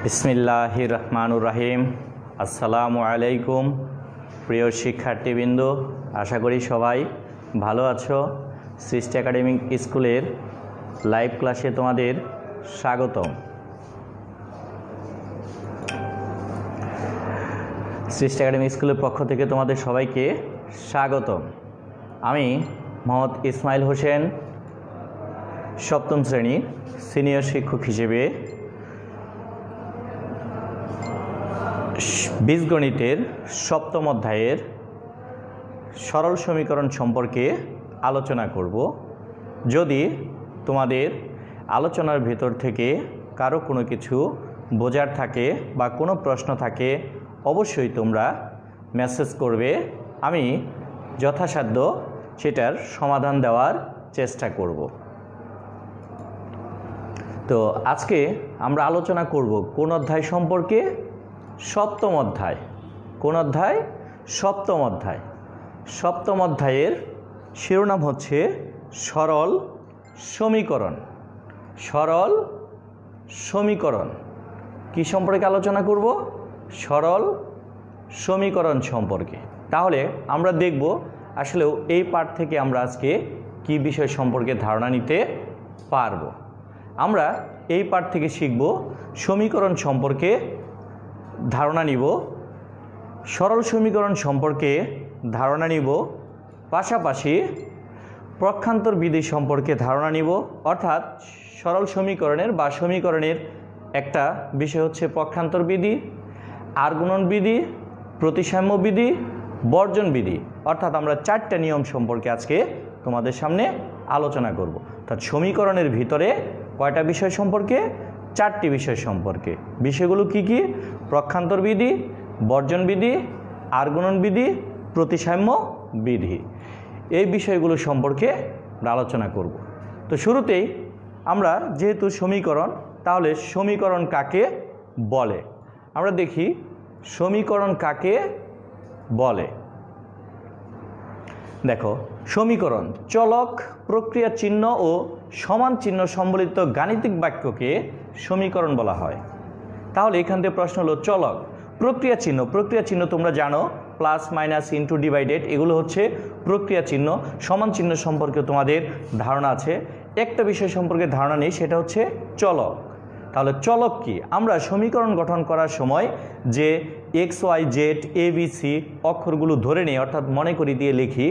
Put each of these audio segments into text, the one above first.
বিসমিল্লাহির রহমানুর রহিম। আসসালামু আলাইকুম প্রিয় শিক্ষার্থীবৃন্দ, আশা করি সবাই ভালো আছো। সৃষ্টি একাডেমিক স্কুলের লাইভ ক্লাসে তোমাদের স্বাগতম। সৃষ্টি একাডেমিক স্কুলের পক্ষ থেকে তোমাদের সবাইকে স্বাগতম। আমি মোহাম্মদ ইসমাইল হোসেন, সপ্তম শ্রেণীর সিনিয়র শিক্ষক হিসেবে বীজগণিতের সপ্তম অধ্যায়ের সরল সমীকরণ সম্পর্কে আলোচনা করব। যদি তোমাদের আলোচনার ভেতর থেকে কারো কোনো কিছু বোঝার থাকে বা কোনো প্রশ্ন থাকে, অবশ্যই তোমরা মেসেজ করবে। আমি যথাসাধ্য সেটার সমাধান দেওয়ার চেষ্টা করব। তো আজকে আমরা আলোচনা করব কোন অধ্যায় সম্পর্কে? সপ্তম অধ্যায়। কোন অধ্যায়? সপ্তম অধ্যায়। সপ্তম অধ্যায়ের শিরোনাম হচ্ছে সরল সমীকরণ। সরল সমীকরণ কি সম্পর্কে আলোচনা করব? সরল সমীকরণ সম্পর্কে। তাহলে আমরা দেখব আসলেও এই পাঠ থেকে আমরা আজকে কি বিষয় সম্পর্কে ধারণা নিতে পারব। আমরা এই পাঠ থেকে শিখব সমীকরণ সম্পর্কে ধারণা নিব, সরল সমীকরণ সম্পর্কে ধারণা নিব, পাশাপাশি পক্ষান্তর বিধি সম্পর্কে ধারণা নিব। অর্থাৎ সরল সমীকরণের বা সমীকরণের একটা বিষয় হচ্ছে পক্ষান্তর বিধি, আর্গুণন বিধি, প্রতিসাম্য বিধি, বর্জন বিধি। অর্থাৎ আমরা চারটা নিয়ম সম্পর্কে আজকে তোমাদের সামনে আলোচনা করব। অর্থাৎ সমীকরণের ভিতরে কয়টা বিষয় সম্পর্কে? চারটি বিষয় সম্পর্কে। বিষয়গুলো কি কি? পক্ষান্তর বিধি, বর্জন বিধি, আর্গুণন বিধি, প্রতিসাম্য বিধি। এই বিষয়গুলো সম্পর্কে আলোচনা করব। তো শুরুতেই আমরা যেহেতু সমীকরণ, তাহলে সমীকরণ কাকে বলে আমরা দেখি। সমীকরণ কাকে বলে? দেখো, সমীকরণ চলক, প্রক্রিয়া চিহ্ন ও সমান চিহ্ন সম্বলিত গাণিতিক বাক্যকে সমীকরণ বলা হয়। তাহলে এখান থেকে প্রশ্ন হলো চলক, প্রক্রিয়া চিহ্ন। প্রক্রিয়া চিহ্ন তোমরা জানো, প্লাস মাইনাস ইনটু ডিভাইডেড, এগুলো হচ্ছে প্রক্রিয়া চিহ্ন। সমান চিহ্ন সম্পর্কে তোমাদের ধারণা আছে। একটা বিষয় সম্পর্কে ধারণা নেই, সেটা হচ্ছে চলক। তাহলে চলক কি? আমরা সমীকরণ গঠন করার সময় যে x Y Z A B C অক্ষরগুলো ধরে নেই, অর্থাৎ মনে করি দিয়ে লিখি,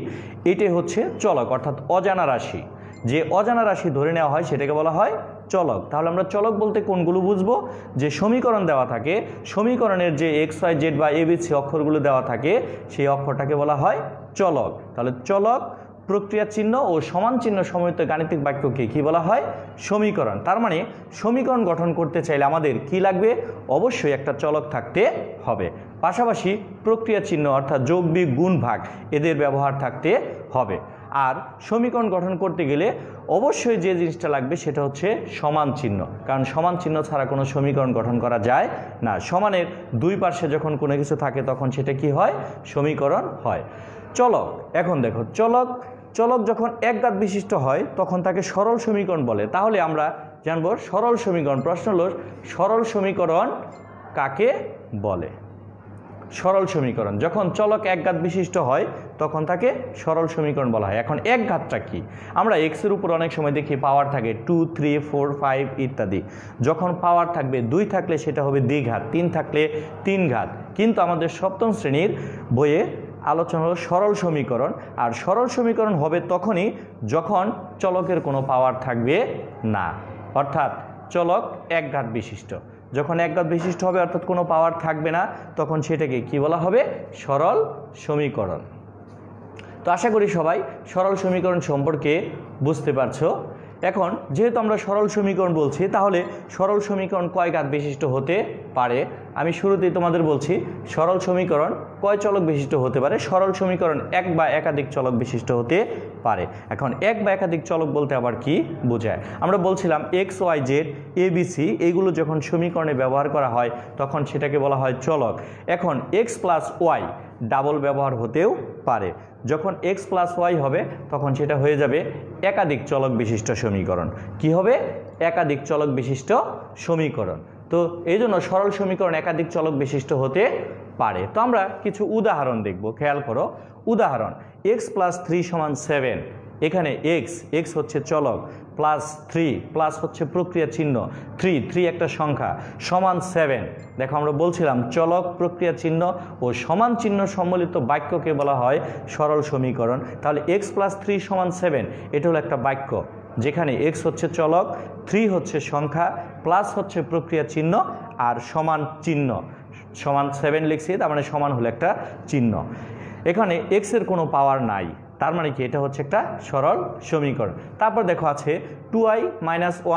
এটাই হচ্ছে চলক। অর্থাৎ অজানা রাশি, যে অজানা রাশি ধরে নেওয়া হয় সেটাকে বলা হয় চলক। তাহলে আমরা চলক বলতে কোনগুলো বুঝবো? যে সমীকরণ দেওয়া থাকে, সমীকরণের যে এক্স ওয়াই জেড বা এ বি সি অক্ষরগুলো দেওয়া থাকে, সেই অক্ষরটাকে বলা হয় চলক। তাহলে চলক, প্রক্রিয়া চিহ্ন ও সমান চিহ্ন সমন্বিত গাণিতিক বাক্যকে কি বলা হয়? সমীকরণ। তার মানে সমীকরণ গঠন করতে চাইলে আমাদের কি লাগবে? অবশ্যই একটা চলক থাকতে হবে, পাশাপাশি প্রক্রিয়া চিহ্ন অর্থাৎ যোগ বিয়োগ গুণ ভাগ এদের ব্যবহার থাকতে হবে। আর সমীকরণ গঠন করতে গেলে অবশ্যই যে জিনিসটা লাগবে সেটা হচ্ছে সমান চিহ্ন, কারণ সমান চিহ্ন ছাড়া কোনো সমীকরণ গঠন করা যায় না। সমানের দুই পার্শ্বে যখন কোনো কিছু থাকে তখন সেটা কি হয়? সমীকরণ হয়। চলক, এখন দেখো, চলক যখন এক ঘাত বিশিষ্ট হয় তখন তাকে সরল সমীকরণ বলে। তাহলে আমরা জানবো সরল সমীকরণ। প্রশ্ন হলো সরল সমীকরণ কাকে বলে? সরল সমীকরণ যখন চলক এক ঘাত বিশিষ্ট হয় তখন তাকে সরল সমীকরণ বলা হয়। এখন এক ঘাতটা কি? আমরা এক্সের উপর অনেক সময় দেখি পাওয়ার থাকে 2, 3, 4, 5 ইত্যাদি। যখন পাওয়ার থাকবে 2 থাকলে সেটা হবে দ্বিঘাত, 3 থাকলে 3 ঘাত। কিন্তু আমাদের সপ্তম শ্রেণীর বইয়ে আলোচনা হলো সরল সমীকরণ। আর সরল সমীকরণ হবে তখনই যখন চলকের কোনো পাওয়ার থাকবে না, অর্থাৎ চলক এক ঘাত বিশিষ্ট। যখন এক ঘাত বিশিষ্ট হবে অর্থাৎ কোনো পাওয়ার থাকবে না, তখন সেটাকে কি বলা হবে? সরল সমীকরণ। তো আশা করি সবাই সরল সমীকরণ সম্পর্কে বুঝতে পারছো। এখন যেহেতু আমরা সরল সমীকরণ বলছি, তাহলে সরল সমীকরণ কয় ঘাত বিশিষ্ট হতে পারে? আমি শুরুতেই তোমাদের বলছি সরল সমীকরণ কয় চলক বিশিষ্ট হতে পারে। সরল সমীকরণ এক বা একাধিক চলক বিশিষ্ট হতে পারে। এখন এক বা একাধিক চলক বলতে আবার কি বোঝায়? আমরা বলছিলাম x Y Z A B C এইগুলো যখন সমীকরণে ব্যবহার করা হয় তখন সেটাকে বলা হয় চলক। এখন এক্স প্লাস ওয়াই ডাবল ব্যবহার হতেও পারে। যখন এক্স প্লাস ওয়াই হবে তখন সেটা হয়ে যাবে একাধিক চলক বিশিষ্ট সমীকরণ। কি হবে? একাধিক চলক বিশিষ্ট সমীকরণ। তো এই জন্য সরল সমীকরণ একাধিক চলক বিশিষ্ট হতে পারে। তো আমরা কিছু উদাহরণ দেখব, খেয়াল করো। উদাহরণ, x + 3 = 7। এখানে x হচ্ছে চলক, +3 প্লাস হচ্ছে প্রক্রিয়া চিহ্ন 3 একটা সংখ্যা সমান 7। দেখো আমরা বলছিলাম চলক, প্রক্রিয়া চিহ্ন ও সমান চিহ্ন সম্বলিত বাক্যকে বলা হয় সরল সমীকরণ। তাহলে x + 3 = 7 এটা হলো একটা বাক্য যেখানে x হচ্ছে চলক, 3 হচ্ছে সংখ্যা, প্লাস হচ্ছে প্রক্রিয়া চিহ্ন আর সমান চিহ্ন, সমান 7 লিখছি, তার মানে সমান হলো একটা চিহ্ন। এখানে x এর কোনো পাওয়ার নাই, তার মানে কি এটা হচ্ছে একটা সরল সমীকরণ। তারপর দেখো আছে 2i -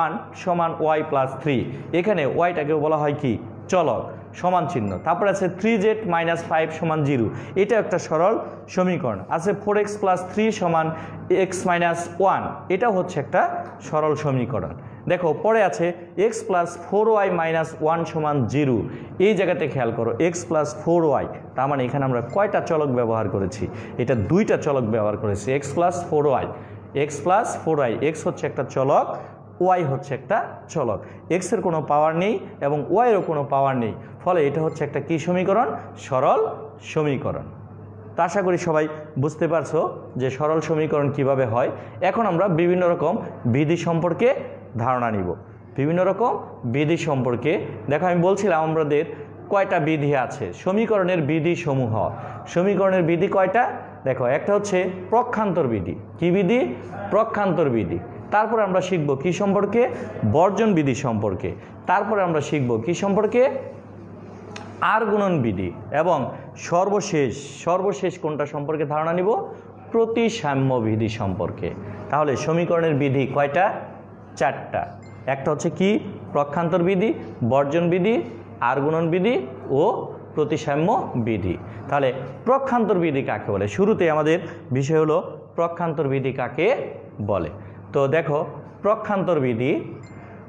1 = y + 3। এখানে ওয়াইটাকেও বলা হয় কি চলক, সমান চিহ্ন। তারপর আছে 3z - 5 = 0, এটা একটা সরল সমীকরণ। আছে 4x + 3 = x - 1, এটাও হচ্ছে একটা সরল সমীকরণ। দেখো পরে আছে x + 4y - 1 = 0। এই জায়গাতে খেয়াল করো x + 4y, তার মানে এখানে আমরা কয়টা চলক ব্যবহার করেছি? এটা দুইটা চলক ব্যবহার করেছি, x + 4y। x হচ্ছে একটা চলক, y হচ্ছে একটা চলক। x এর কোনো পাওয়ার নেই এবং y এরও কোনো পাওয়ার নেই, ফলে এটা হচ্ছে একটা কি সমীকরণ? সরল সমীকরণ। তো আশা করি সবাই বুঝতে পারছো যে সরল সমীকরণ কিভাবে হয়। এখন আমরা বিভিন্ন রকম বিধি সম্পর্কে ধারণা নিব, বিভিন্ন রকম বিধি সম্পর্কে। দেখো আমি বলছিলাম আমাদের কয়টা বিধি আছে, সমীকরণের বিধি সমূহ। সমীকরণের বিধি কয়টা? দেখো একটা হচ্ছে প্রক্ষান্তর বিধি। কি বিধি? প্রক্ষান্তর বিধি। তারপরে আমরা শিখব কি সম্পর্কে? বর্জন বিধি সম্পর্কে। তারপরে আমরা শিখব কি সম্পর্কে? আর গুণন বিধি। এবং সর্বশেষ কোনটা সম্পর্কে ধারণা নিব? প্রতিসাম্য বিধি সম্পর্কে। তাহলে সমীকরণের বিধি কয়টা? 4টা। একটা হচ্ছে কি? প্রক্ষান্তর বিধি, বর্জন বিধি, আর গুণন বিধি ও প্রতিসাম্য বিধি। তাহলে প্রক্ষান্তর বিধি কাকে বলে? শুরুতে আমাদের বিষয় হলো প্রক্ষান্তর বিধি কাকে বলে। তো দেখো প্রক্ষান্তর বিধি,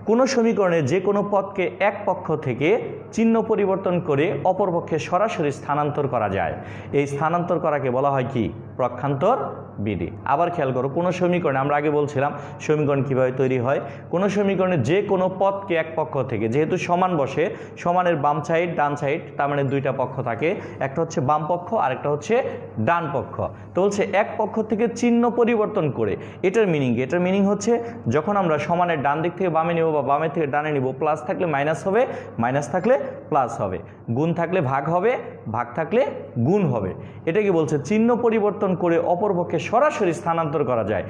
কোনো সমীকরণে যে কোনো পদকে এক পক্ষ থেকে চিহ্ন পরিবর্তন করে অপর পক্ষে সরাসরি স্থানান্তর করা যায়। এই স্থানান্তর করাকে বলা হয় কি? প্রক্ষান্তর বিধি। আবার খেয়াল করো, কোনো সমীকরণে, আমরা আগে বলছিলাম সমীকরণ কিভাবে তৈরি হয়। কোনো সমীকরণে যে কোনো পদকে এক পক্ষ থেকে, যেহেতু সমান বসে, সমানের বাম সাইড ডান সাইড, তার মানে দুইটা পক্ষ থাকে, একটা হচ্ছে বাম পক্ষ আর একটা হচ্ছে ডান পক্ষ। তো বলছে এক পক্ষ থেকে চিহ্ন পরিবর্তন করে। এটার মিনিং হচ্ছে যখন আমরা সমানের ডান দিক থেকে বামে নেব বা বামের থেকে ডানে নিব, প্লাস থাকলে মাইনাস হবে, মাইনাস থাকলে প্লাস হবে, গুণ থাকলে ভাগ হবে, ভাগ থাকলে গুণ হবে। এটাকে বলছে চিহ্ন পরিবর্তন করে অপরপক্ষে সরাসরি স্থানান্তর করা যায়।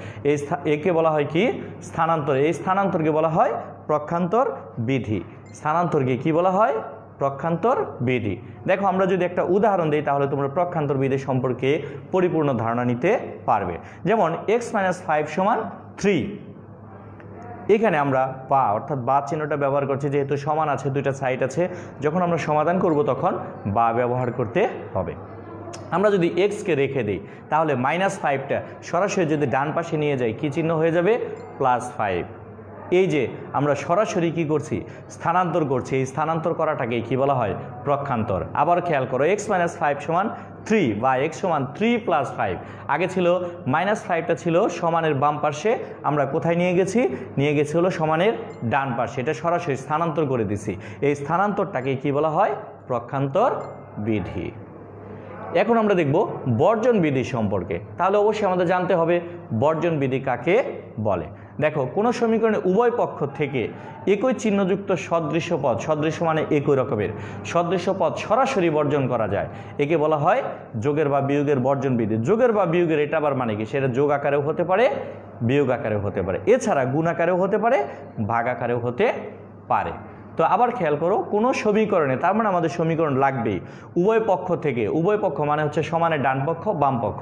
একে বলা হয় কি? স্থানান্তর। এই স্থানান্তরকে বলা হয় প্রক্ষান্তর বিধি। স্থানান্তরকে কি বলা হয়? প্রক্ষান্তর বিধি। দেখো আমরা যদি একটা উদাহরণ দিই তাহলে তোমরা প্রক্ষান্তর বিধি সম্পর্কে পরিপূর্ণ ধারণা নিতে পারবে। যেমন x - 5 = 3। এখানে আমরা বা অর্থাৎ বা চিহ্নটা ব্যবহার করছি, যেহেতু সমান আছে, দুইটা সাইড আছে, যখন আমরা সমাধান করব তখন বা ব্যবহার করতে হবে। আমরা যদি x কে রেখে দিই তাহলে -5টা সরাসরি যদি ডান পাশে নিয়ে যাই কি চিহ্ন হয়ে যাবে? +5। এই যে আমরা সরাসরি কি করছি? স্থানান্তর করছি। এই স্থানান্তর করাটাকে কি বলা হয়? প্রক্ষান্তর। আবার খেয়াল করো x - 5 = 3 বা x = 3 + 5। আগে ছিল -5টা ছিল সমানের বাম পাশে, আমরা কোথায় নিয়ে গেছি? নিয়ে গেছি হলো সমানের ডান পাশে। এটা সরাসরি স্থানান্তর করে দিছি। এই স্থানান্তরটাকে কি বলা হয়? প্রক্ষান্তর বিধি। এখন আমরা দেখব বর্জন বিধি সম্পর্কে। তাহলে অবশ্যই আমাদের জানতে হবে বর্জন বিধি কাকে বলে। দেখো কোনো সমীকরণে উভয় পক্ষ থেকে একই চিহ্নযুক্ত সদৃশ্য পদ, সদৃশ্য মানে একই রকমের সদৃশ্য পদ সরাসরি বর্জন করা যায়। একে বলা হয় যোগের বা বিয়োগের বর্জন বিধি। যোগের বা বিয়োগের এটা আবার মানে কি? সেটা যোগ আকারেও হতে পারে, বিয়োগ আকারেও হতে পারে, এছাড়া গুণ আকারেও হতে পারে, ভাগ আকারেও হতে পারে। তো আবার খেয়াল করো, কোনো সমীকরণে, তার মানে আমাদের সমীকরণ লাগবেই উভয় পক্ষ থেকে, উভয় পক্ষ মানে হচ্ছে সমানের ডান পক্ষ বাম পক্ষ,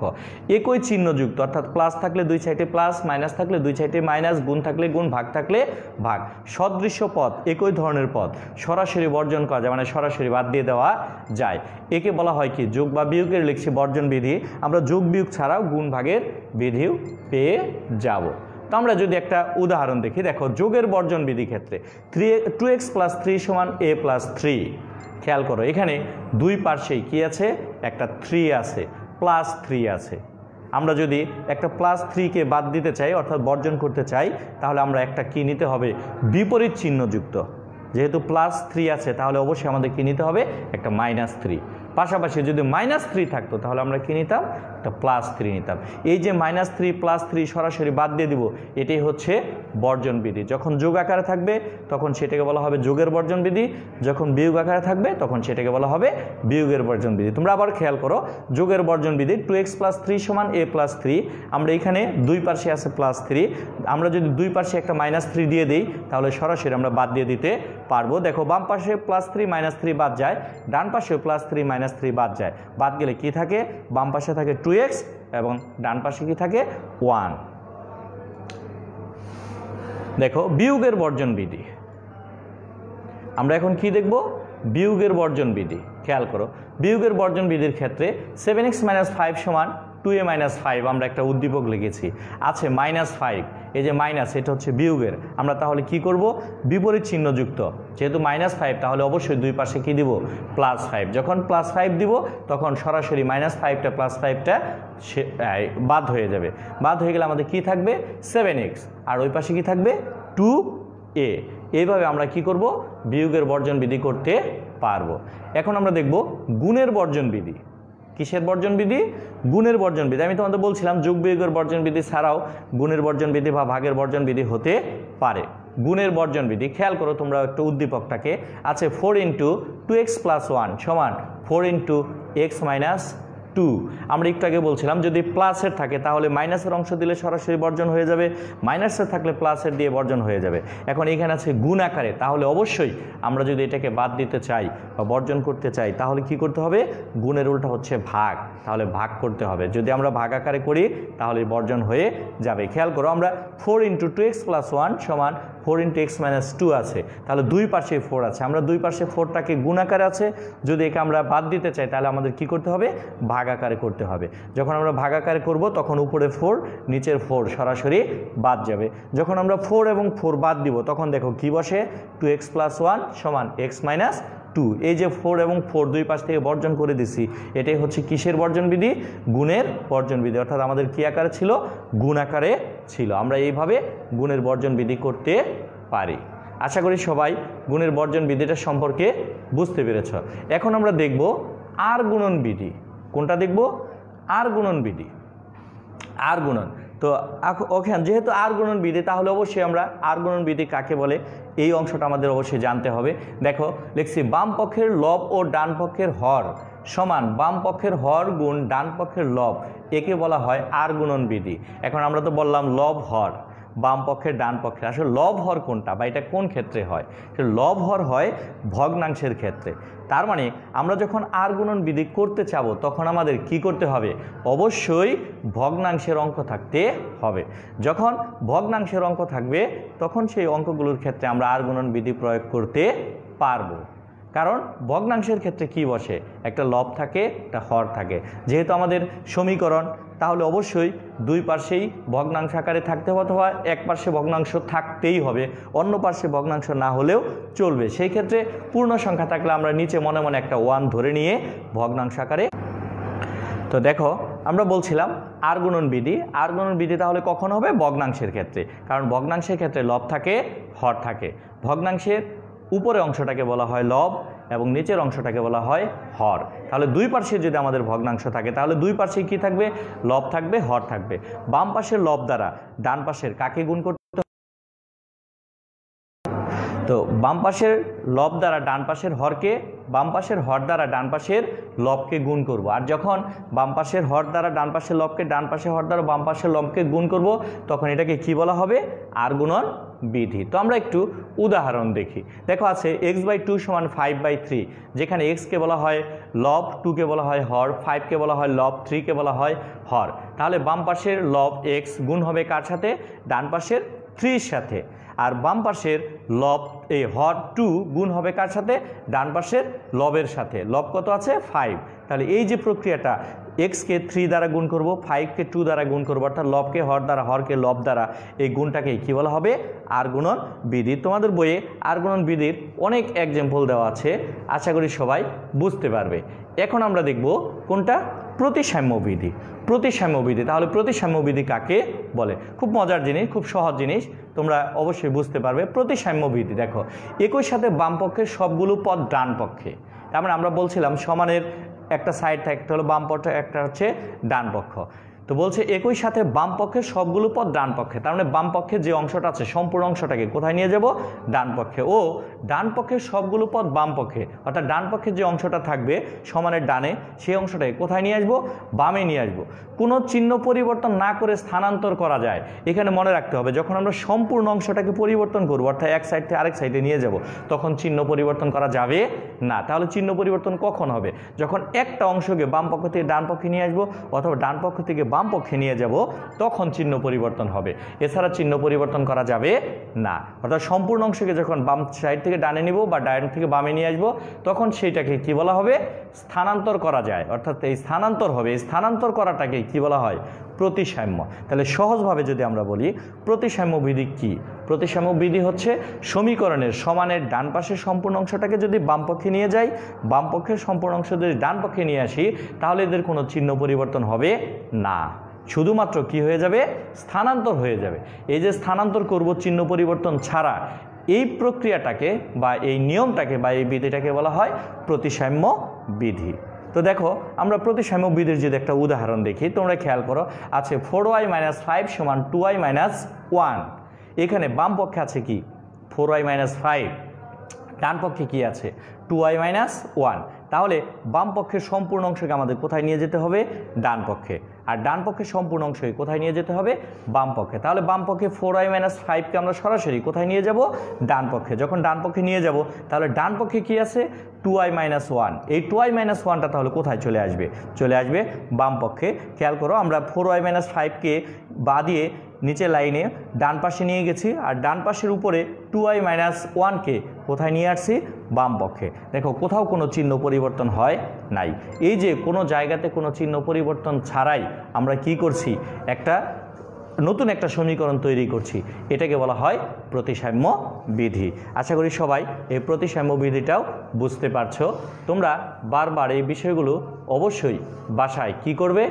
একই চিহ্নযুক্ত, অর্থাৎ প্লাস থাকলে দুই সাইডে প্লাস, মাইনাস থাকলে দুই সাইডে মাইনাস, গুণ থাকলে গুণ, ভাগ থাকলে ভাগ, সদৃশ্য পদ, একই ধরনের পদ সরাসরি বর্জন করা যায়, মানে সরাসরি বাদ দিয়ে দেওয়া যায়। একে বলা হয় কি? যোগ বা বিয়োগের লিখছি বর্জন বিধি। আমরা যোগ বিয়োগ ছাড়াও গুণ ভাগের বিধিও পেয়ে যাব। তো আমরা যদি একটা উদাহরণ দেখি, দেখো যোগের বর্জন বিধি ক্ষেত্রে 2x + 3 = a + 3। খেয়াল করো এখানে দুই পার্শ্বেই কি আছে? একটা 3 আছে, +3 আছে। আমরা যদি একটা +3কে বাদ দিতে চাই, অর্থাৎ বর্জন করতে চাই, তাহলে আমরা একটা কি নিতে হবে? বিপরীত চিহ্নযুক্ত। যেহেতু +3 আছে তাহলে অবশ্যই আমাদের কি নিতে হবে একটা -3, পাশাপাশি যদি -3 থাকতো তাহলে আমরা কি নিতাম একটা +3 নিতাম। এই যে -3 +3 সরাসরি বাদ দিয়ে দিব, এটাই হচ্ছে বর্জন বিধি। যখন যোগ আকারে থাকবে তখন সেটাকে বলা হবে যোগের বর্জন বিধি, যখন বিয়োগ আকারে থাকবে তখন সেটাকে বলা হবে বিয়োগের বর্জন বিধি। তোমরা আবার খেয়াল করো, যোগের বর্জন বিধি 2x + 3 = a + 3, আমরা এখানে দুই পাশে আছে +3, আমরা যদি দুই পাশে একটা -3 দিয়ে দিই তাহলে সরাসরি আমরা বাদ দিয়ে দিতে পারবো। দেখো বাম পাশে +3 -3 বাদ যায়, ডান পাশেও +3 -3 বাদ যায়, বাদ গেলে কি থাকে, বাম পাশে থাকে 2x এবং ডান পাশে কি থাকে 1। দেখো বিয়োগের বর্জন বিধি, আমরা এখন কি দেখব, বিয়োগের বর্জন বিধি। খেয়াল করো, বিয়োগের বর্জন বিধির ক্ষেত্রে 7x - 5 = 2a - 5 আমরা একটা উদ্দীপক লিখেছি, আছে -5, এই যে মাইনাস এটা হচ্ছে বিয়োগের, আমরা তাহলে কি করব, বিপরীত চিহ্ন যুক্ত, যেহেতু -5 তাহলে অবশ্যই দুই পাশে কি দিব +5, যখন +5 দিব তখন সরাসরি -5টা +5টা বাদ হয়ে যাবে, বাদ হয়ে গেলে আমাদের কি থাকবে 7x, আর ওই পাশে কি থাকবে 2a। এইভাবে আমরা কি করব, বিয়োগের বর্জন বিধি করতে পারবো। এখন আমরা দেখব গুণের বর্জন বিধি। কিসের বর্জন বিধি, গুণের বর্জন বিধি। আমি তোমাদের বলছিলাম যোগ বিয়োগের বর্জন বিধি ছাড়াও গুণের বর্জন বিধি বা ভাগের বর্জন বিধি হতে পারে। গুণের বর্জন বিধি, খেয়াল করো তোমরা একটু উদ্দীপকটাকে, আছে 4 × 2x + 1 = 4 × x - 2। আমরা একটু আগে বলছিলাম যদি প্লাসের থাকে তাহলে মাইনাসের অংশ দিলে সরাসরি বর্জন হয়ে যাবে, মাইনাসের থাকলে প্লাসের দিয়ে বর্জন হয়ে যাবে। এখন এখানে আছে গুণ আকারে, তাহলে অবশ্যই আমরা যদি এটাকে বাদ দিতে চাই বা বর্জন করতে চাই তাহলে কি করতে হবে, গুণের উল্টা হচ্ছে ভাগ, তাহলে ভাগ করতে হবে। যদি আমরা ভাগ আকারে করি তাহলে বর্জন হয়ে যাবে। খেয়াল করো, আমরা 4 × 2x + 1 = 4 × x - 2 আছে, তাহলে দুই পাশে 4 আছে, আমরা দুই পাশে 4টাকে গুণ আকারে আছে, যদি একে আমরা বাদ দিতে চাই তাহলে আমাদের কি করতে হবে, ভাগ আকারে করতে হবে। যখন আমরা ভাগ আকারে করব তখন উপরে 4 নিচের 4 সরাসরি বাদ যাবে। যখন আমরা 4 এবং 4 বাদ দিব তখন দেখো কি বসে, 2x + 1 = x - 2। এই যে 4 এবং 4 দুই পাশ থেকে বর্জন করে দিছি, এটাই হচ্ছে কিসের বর্জন বিধি, গুণের বর্জন বিধি। অর্থাৎ আমাদের কি আকারে ছিল, গুণ আকারে ছিল। আমরা এইভাবে গুণের বর্জন বিধি করতে পারি। আশা করি সবাই গুণের বর্জন বিধিটা সম্পর্কে বুঝতে পেরেছ। এখন আমরা দেখব আর গুণন বিধি। কোনটা দেখব, আর গুণন বিধি। আর গুণন, তো ওখানে যেহেতু আর গুণন বিধি তাহলে অবশ্যই আমরা আর গুণন বিধি কাকে বলে এই অংশটা আমাদের অবশ্যই জানতে হবে। দেখো লিখছি, বাম পক্ষের লব ও ডান পক্ষের হর সমান বাম পক্ষের হর গুণ ডান পক্ষের লব, একে বলা হয় আর গুণন বিধি। এখন আমরা তো বললাম লব হর, বাম পক্ষের ডান পক্ষের, আসলে লব হর কোনটা বা এটা কোন ক্ষেত্রে হয়, লব হর হয় ভগ্নাংশের ক্ষেত্রে। তার মানে আমরা যখন আর গুণন বিধি করতে চাবো তখন আমাদের কি করতে হবে, অবশ্যই ভগ্নাংশের অঙ্ক থাকতে হবে। যখন ভগ্নাংশের অঙ্ক থাকবে তখন সেই অঙ্কগুলোর ক্ষেত্রে আমরা আর গুণন বিধি প্রয়োগ করতে পারবো। কারণ ভগ্নাংশের ক্ষেত্রে কি বসে, একটা লব থাকে, একটা হর থাকে। যেহেতু আমাদের সমীকরণ, তাহলে অবশ্যই দুই পাশেই ভগ্নাংশ আকারে থাকতে হবে, অথবা এক পাশে ভগ্নাংশ থাকতেই হবে, অন্য পাশে ভগ্নাংশ না হলেও চলবে। সেই ক্ষেত্রে পূর্ণ সংখ্যা থাকলে আমরা নিচে মনে মনে একটা 1 ধরে নিয়ে ভগ্নাংশ আকারে। তো দেখো আমরা বলছিলাম আর গুণন বিধি, আর গুণন বিধি তাহলে কখন হবে, ভগ্নাংশের ক্ষেত্রে, কারণ ভগ্নাংশের ক্ষেত্রে লব থাকে, হর থাকে। ভগ্নাংশের উপরে অংশটাকে বলা হয় লব এবং নিচের অংশটাকে বলা হয় হর। তাহলে দুই পাশে যদি আমাদের ভগ্নাংশ থাকে তাহলে দুই পাশে কি থাকবে, লব থাকবে, হর থাকবে। বাম পাশের লব দ্বারা ডান পাশের কাকে গুণ করতে, তো বাম পাশের লব দ্বারা ডান পাশের হরকে, বাম পাশের হর দ্বারা ডান পাশের লবকে গুণ করব। আর যখন বাম পাশের হর দ্বারা ডান পাশের লবকে, ডান পাশের হর দ্বারা বাম পাশের লবকে গুণ করব, তখন এটাকে কি বলা হবে, আর গুণন বিধি। তো আমরা একটু উদাহরণ দেখি। দেখো আছে x/2 = 5/3, যেখানে x কে বলা হয় লব, 2 কে বলা হয় হর, 5 কে বলা হয় লব, 3 কে বলা হয় হর। তাহলে বাম পাশের লব x গুণ হবে কার সাথে, ডান পাশের 3 এর সাথে। আর বাম পাশের লব এই হর 2 গুণ হবে কার সাথে, ডান পাশের লবের সাথে। লব কত আছে, 5। তাহলে এই যে প্রক্রিয়াটা, x কে 3 দ্বারা গুণ করব, 5 কে 2 দ্বারা গুণ করব, অর্থাৎ লবকে হর দ্বারা, হরকে লব দ্বারা, এই গুণটাকে কি বলা হবে, আর গুণন বিধি। তোমাদের বইয়ে আর গুণন বিধির অনেক এক্সাম্পল দেওয়া আছে, আশা করি সবাই বুঝতে পারবে। এখন আমরা দেখব কোনটা, প্রতিসাম্যবিধি। প্রতিসাম্যবিধি, তাহলে প্রতিসাম্যবিধি কাকে বলে? খুব মজার জিনিস, খুব সহজ জিনিস, তোমরা অবশ্যই বুঝতে পারবে। প্রতিসাম্যবিধি দেখো, একই সাথে বাম পক্ষের সবগুলো পদ ডান পক্ষে। তার মানে আমরা বলছিলাম সমানের একটা সাইড একটা হলো বাম পক্ষ, একটা হচ্ছে ডান পক্ষ। তো বলছে একই সাথে বাম পক্ষের সবগুলো পদ ডান পক্ষে, তার মানে বাম পক্ষে যে অংশটা আছে সম্পূর্ণ অংশটাকে কোথায় নিয়ে যাব? ডান পক্ষে। ও ডান পক্ষের সবগুলো পদ বাম পক্ষে, অর্থাৎ ডান পক্ষের যে অংশটা থাকবে সমানের ডানে, সেই অংশটাকে কোথায় নিয়ে আসবো? বামে নিয়ে আসবো। কোনো চিহ্ন পরিবর্তন না করে স্থানান্তর করা যায়। এখানে মনে রাখতে হবে, যখন আমরা সম্পূর্ণ অংশটাকে পরিবর্তন করবো, অর্থাৎ এক সাইড থেকে আরেক সাইডে নিয়ে যাব, তখন চিহ্ন পরিবর্তন করা যাবে না। তাহলে চিহ্ন পরিবর্তন কখন হবে? যখন একটা অংশকে বাম পক্ষ থেকে ডান পক্ষে নিয়ে আসবো, অথবা ডান পক্ষ থেকে বাম পক্ষে নিয়ে যাব, তখন চিহ্ন পরিবর্তন হবে। এছাড়া চিহ্ন পরিবর্তন করা যাবে না। অর্থাৎ সম্পূর্ণ অংশকে যখন বাম সাইড থেকে ডানে নিব বা ডান থেকে বামে নিয়ে আসবো, তখন সেইটাকে কি বলা হবে? স্থানান্তর করা যায়, অর্থাৎ এই স্থানান্তর হবে। এই স্থানান্তর করাটাকে কি বলা হয়? প্রতিসাম্য। তাহলে সহজভাবে যদি আমরা বলি প্রতিসাম্য বিধি কি? প্রতিসাম্য বিধি হচ্ছে সমীকরণের সমানের ডান পাশের সম্পূর্ণ অংশটাকে যদি বাম পক্ষে নিয়ে যাই, বাম পক্ষের সম্পূর্ণ অংশ যদি ডান পক্ষে নিয়ে আসি, তাহলে এদের কোনো চিহ্ন পরিবর্তন হবে না, শুধুমাত্র কি হয়ে যাবে? স্থানান্তর হয়ে যাবে। এই যে স্থানান্তর করব চিহ্ন পরিবর্তন ছাড়া, এই প্রক্রিয়াটাকে বা এই নিয়মটাকে বা এই বিধিটাকে বলা হয় প্রতিসাম্য বিধি। তো দেখো, আমরা প্রতিসাম্য বিধির যদি একটা উদাহরণ দেখি, তোমরা খেয়াল করো, আছে 4y - 5 = 2y - 1। এখানে বাম পক্ষে আছে কি? 4y - 5। ডান পক্ষে কি আছে? 2y - 1। তাহলে বাম পক্ষের সম্পূর্ণ অংশকে আমাদের কোথায় নিয়ে যেতে হবে? ডান পক্ষে। আর ডান পক্ষের সম্পূর্ণ অংশকে কোথায় নিয়ে যেতে হবে? বাম পক্ষে। তাহলে বাম পক্ষে 4y - 5কে আমরা সরাসরি কোথায় নিয়ে যাব? ডান পক্ষে। যখন ডান পক্ষে নিয়ে যাব, তাহলে ডান পক্ষে কি আছে? 2y - 1। এই 2y - 1টা তাহলে কোথায় চলে আসবে? চলে আসবে বাম পক্ষে। খেয়াল করো, আমরা 4y - 5কে বা দিয়ে নিচে লাইনে ডান পাশে নিয়ে গেছি, আর ডান পাশের উপরে 2y - 1কে কোথায় নিয়ে আসছি? বাম পক্ষে। দেখো, কোথাও কোনো চিহ্ন পরিবর্তন হয় নাই। এই যে কোনো জায়গাতে কোনো চিহ্ন পরিবর্তন ছাড়াই আমরা কি করছি? নতুন একটা সমীকরণ তৈরি করছি। এটাকে বলা হয় প্রতিসাম্য বিধি। আশা করি সবাই এই প্রতিসাম্য বিধিটাও বুঝতে পারছো। তোমরা বারবার এই বিষয়গুলো অবশ্যই বাসায় কি করবে?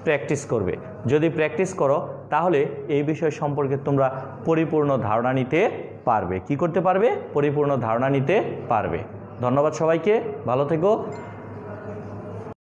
প্র্যাকটিস করবে। যদি প্র্যাকটিস করো, তাহলে এই বিষয় সম্পর্কে তোমরা পরিপূর্ণ ধারণা নিতে পারবে। কি করতে পারবে? পরিপূর্ণ ধারণা নিতে পারবে। ধন্যবাদ সবাইকে, ভালো থেকো।